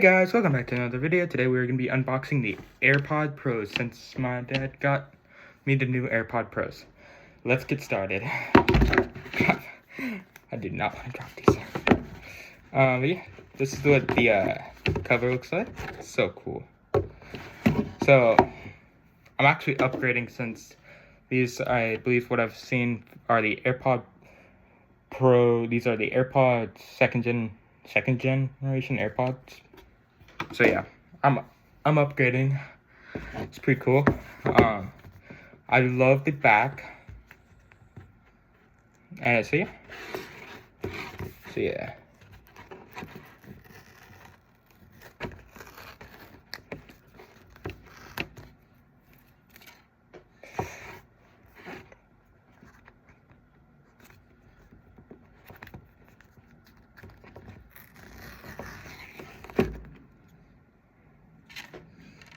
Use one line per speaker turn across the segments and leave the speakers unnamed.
Hey guys, welcome back to another video. Today we're going to be unboxing the AirPod Pros since my dad got me the new AirPod Pros. Let's get started. I did not want to drop these. Yeah, this is what the cover looks like. It's so cool. So, I'm actually upgrading since these, I believe what I've seen are the AirPod Pro. These are the AirPod second generation AirPods. So yeah, I'm upgrading. It's pretty cool. I love the back. And so yeah.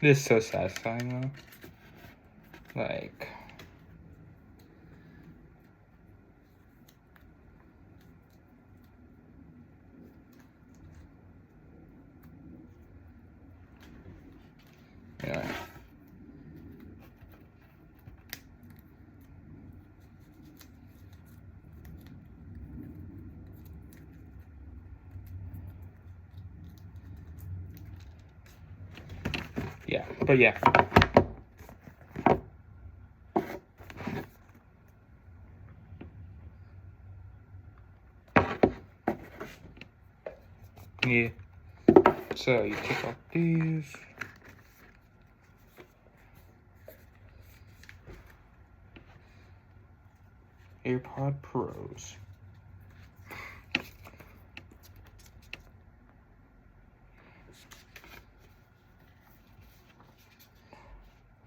This is so satisfying though. Like, yeah. Yeah, but yeah. Yeah. So you take off these. AirPod Pros.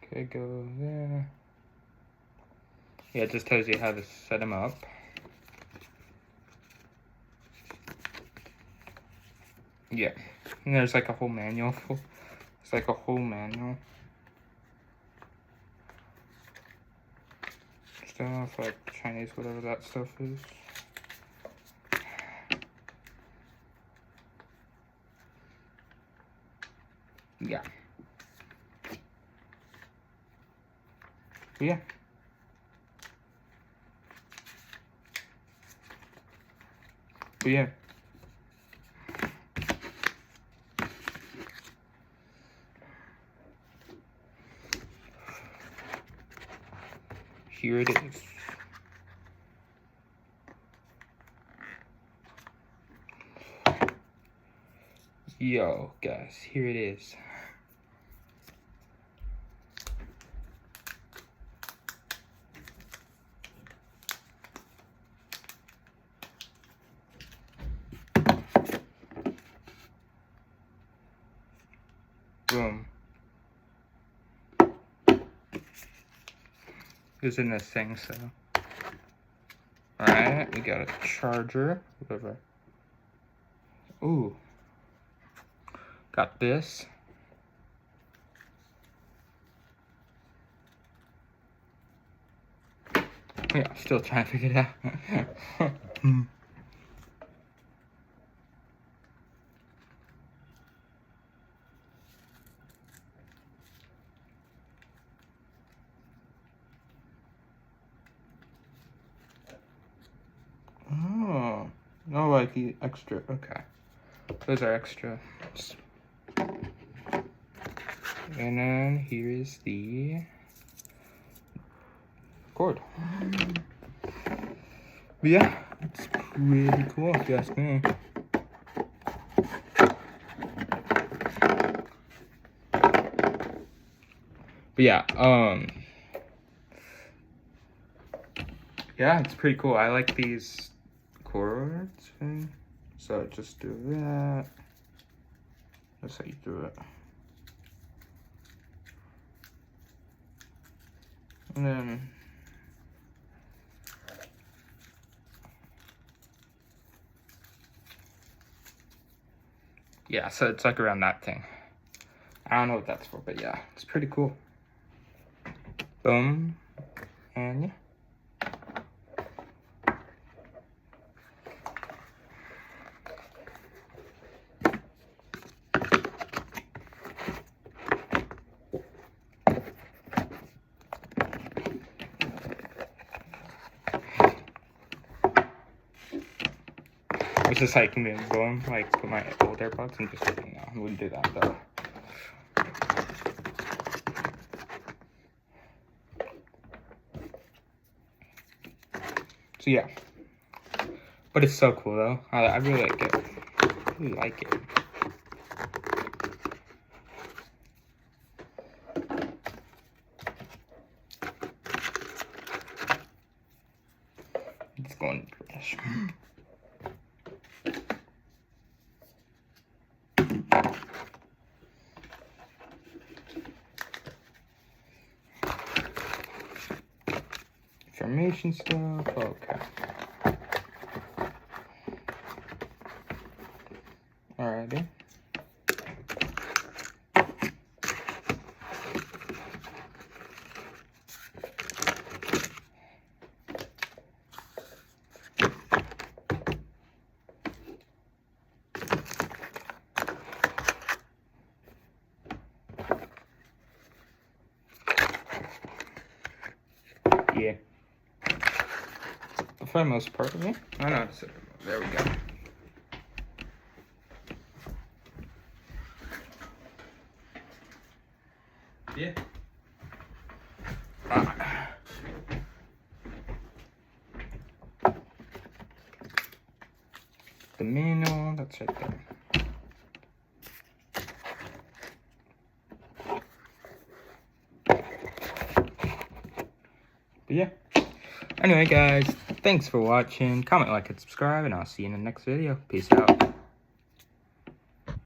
Okay, go there. Yeah, it just tells you how to set them up. Yeah, and there's like a whole manual. It's like a whole manual. Stuff like Chinese, whatever that stuff is. Yeah. Yeah. But yeah. Here it is. Yo, guys, here it is. Boom. It's in this thing, so. Alright, we got a charger, whatever. Ooh. Got this. Yeah, still trying to figure it out. Oh, no, like the extra. Okay, those are extra. And then here is the cord. But yeah, it's pretty cool if you ask me. But yeah, yeah, it's pretty cool. I like these cords. So just do that. That's how you do it. And then yeah, so it's like around that thing. I don't know what that's for, but yeah, it's pretty cool. Boom. And yeah. was just like going like put my old AirPods and just like, no, I wouldn't do that though. So yeah, but it's so cool though. I really like it. I really like it. It's going to crash. Information stuff. Okay. Alrighty. Yeah. For the most part of it. I know. There we go. Yeah. The manual, that's right there. But yeah. Anyway, guys, thanks for watching. Comment, like, and subscribe, and I'll see you in the next video. Peace out.